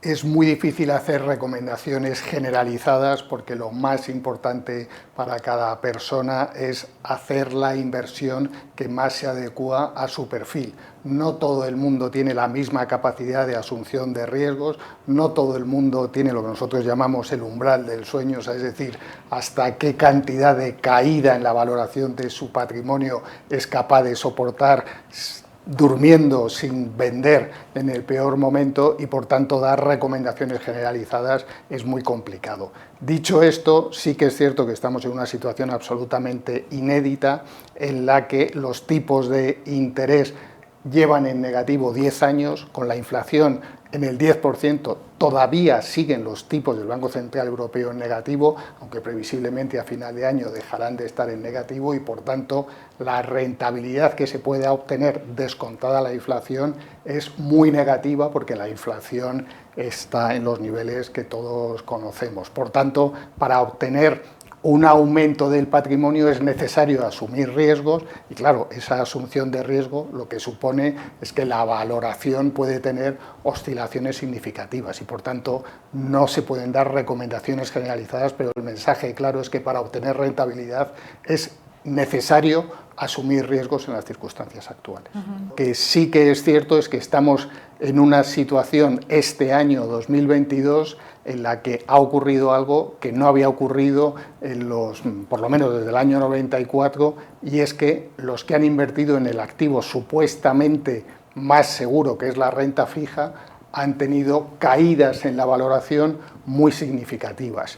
Es muy difícil hacer recomendaciones generalizadas porque lo más importante para cada persona es hacer la inversión que más se adecua a su perfil. No todo el mundo tiene la misma capacidad de asunción de riesgos, no todo el mundo tiene lo que nosotros llamamos el umbral del sueño, es decir, hasta qué cantidad de caída en la valoración de su patrimonio es capaz de soportar durmiendo sin vender en el peor momento, y por tanto dar recomendaciones generalizadas es muy complicado. Dicho esto, sí que es cierto que estamos en una situación absolutamente inédita en la que los tipos de interés llevan en negativo 10 años, con la inflación en el 10%, todavía siguen los tipos del Banco Central Europeo en negativo, aunque previsiblemente a final de año dejarán de estar en negativo, y por tanto la rentabilidad que se puede obtener descontada la inflación es muy negativa, porque la inflación está en los niveles que todos conocemos. Por tanto, para obtener un aumento del patrimonio es necesario asumir riesgos, y claro, esa asunción de riesgo lo que supone es que la valoración puede tener oscilaciones significativas, y por tanto no se pueden dar recomendaciones generalizadas, pero el mensaje claro es que para obtener rentabilidad es necesario asumir riesgos en las circunstancias actuales. Que sí que es cierto es que estamos en una situación este año 2022 en la que ha ocurrido algo que no había ocurrido por lo menos desde el año 94, y es que los que han invertido en el activo supuestamente más seguro, que es la renta fija, han tenido caídas en la valoración muy significativas.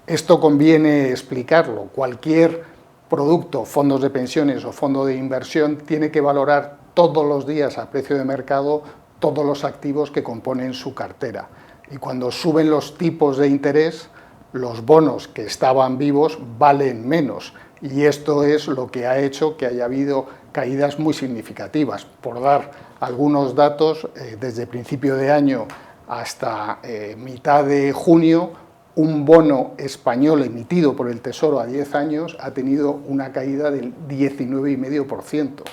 Esto conviene explicarlo. Cualquier producto, fondos de pensiones o fondo de inversión, tiene que valorar todos los días a precio de mercado todos los activos que componen su cartera. Y cuando suben los tipos de interés, los bonos que estaban vivos valen menos. Y esto es lo que ha hecho que haya habido caídas muy significativas. Por dar algunos datos, desde principio de año hasta mitad de junio, un bono español emitido por el Tesoro a 10 años ha tenido una caída del 19,5%.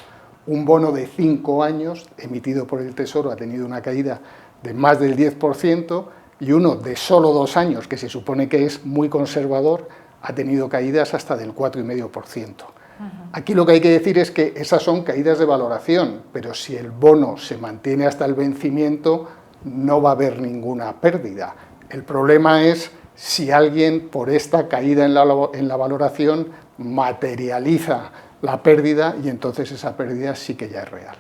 Un bono de 5 años emitido por el Tesoro ha tenido una caída de más del 10%, y uno de solo 2 años, que se supone que es muy conservador, ha tenido caídas hasta del 4,5%. Aquí lo que hay que decir es que esas son caídas de valoración, pero si el bono se mantiene hasta el vencimiento, no va a haber ninguna pérdida. El problema es si alguien, por esta caída en la valoración, materializa la pérdida, y entonces esa pérdida sí que ya es real.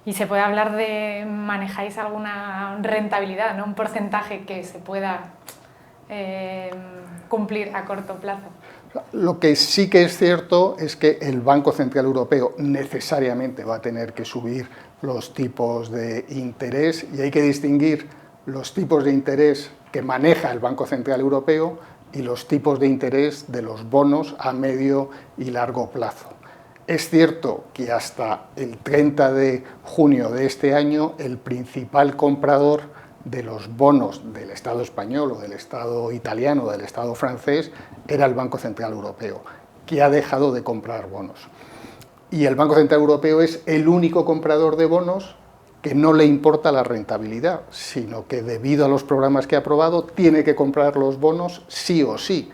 Y se puede hablar de, ¿manejáis alguna rentabilidad, ¿no? Un porcentaje que se pueda cumplir a corto plazo? Lo que sí que es cierto es que el Banco Central Europeo necesariamente va a tener que subir los tipos de interés, y hay que distinguir los tipos de interés que maneja el Banco Central Europeo y los tipos de interés de los bonos a medio y largo plazo. Es cierto que hasta el 30 de junio de este año el principal comprador de los bonos del Estado español o del Estado italiano o del Estado francés era el Banco Central Europeo, que ha dejado de comprar bonos. Y el Banco Central Europeo es el único comprador de bonos que no le importa la rentabilidad, sino que debido a los programas que ha aprobado tiene que comprar los bonos sí o sí.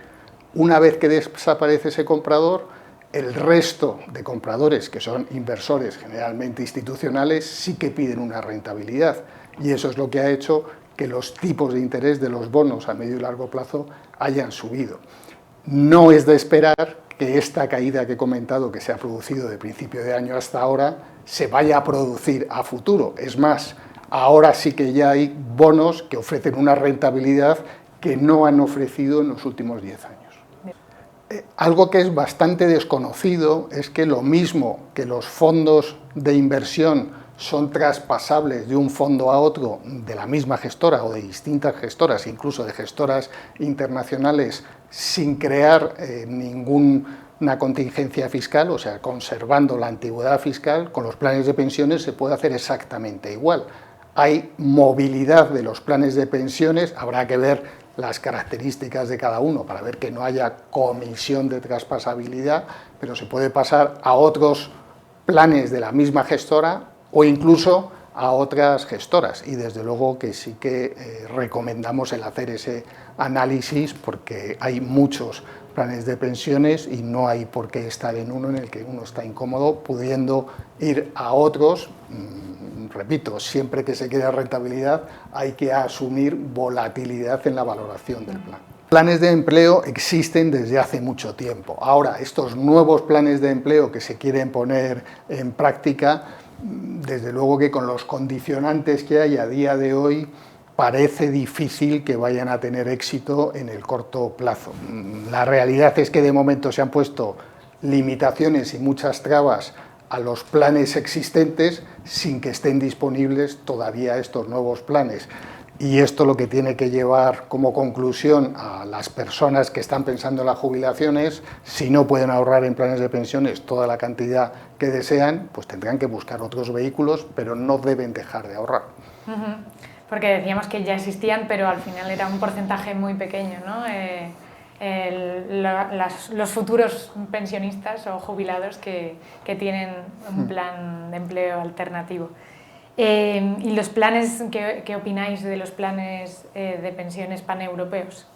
Una vez que desaparece ese comprador, el resto de compradores, que son inversores generalmente institucionales, sí que piden una rentabilidad, y eso es lo que ha hecho que los tipos de interés de los bonos a medio y largo plazo hayan subido. No es de esperar que esta caída que he comentado, que se ha producido de principio de año hasta ahora, se vaya a producir a futuro. Es más, ahora sí que ya hay bonos que ofrecen una rentabilidad que no han ofrecido en los últimos 10 años. Algo que es bastante desconocido es que lo mismo que los fondos de inversión son traspasables de un fondo a otro de la misma gestora o de distintas gestoras, incluso de gestoras internacionales, sin crear ninguna contingencia fiscal, o sea, conservando la antigüedad fiscal, con los planes de pensiones se puede hacer exactamente igual. Hay movilidad de los planes de pensiones, habrá que ver las características de cada uno para ver que no haya comisión de traspasabilidad, pero se puede pasar a otros planes de la misma gestora o incluso a otras gestoras, y desde luego que sí que recomendamos el hacer ese análisis, porque hay muchos planes de pensiones y no hay por qué estar en uno en el que uno está incómodo, pudiendo ir a otros. Repito, siempre que se quiera rentabilidad hay que asumir volatilidad en la valoración del plan. Planes de empleo existen desde hace mucho tiempo. Ahora, estos nuevos planes de empleo que se quieren poner en práctica, desde luego que con los condicionantes que hay a día de hoy, parece difícil que vayan a tener éxito en el corto plazo. La realidad es que de momento se han puesto limitaciones y muchas trabas a los planes existentes sin que estén disponibles todavía estos nuevos planes. Y esto lo que tiene que llevar como conclusión a las personas que están pensando en la jubilación es, si no pueden ahorrar en planes de pensiones toda la cantidad que desean, pues tendrán que buscar otros vehículos, pero no deben dejar de ahorrar. Porque decíamos que ya existían, pero al final era un porcentaje muy pequeño, ¿no? Los futuros pensionistas o jubilados que tienen un plan de empleo alternativo. ¿Y los planes, qué opináis de los planes de pensiones paneuropeos?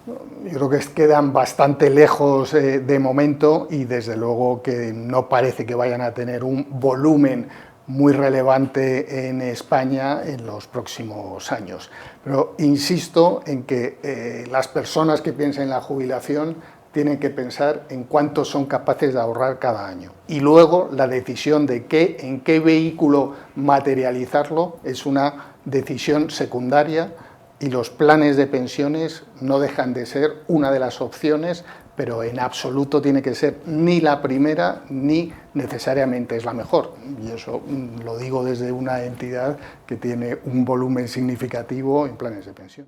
Yo creo que quedan bastante lejos de momento, y desde luego que no parece que vayan a tener un volumen muy relevante en España en los próximos años. Pero insisto en que las personas que piensan en la jubilación tienen que pensar en cuánto son capaces de ahorrar cada año. Y luego la decisión de en qué vehículo materializarlo es una decisión secundaria, y los planes de pensiones no dejan de ser una de las opciones, pero en absoluto tiene que ser ni la primera ni necesariamente es la mejor. Y eso lo digo desde una entidad que tiene un volumen significativo en planes de pensión.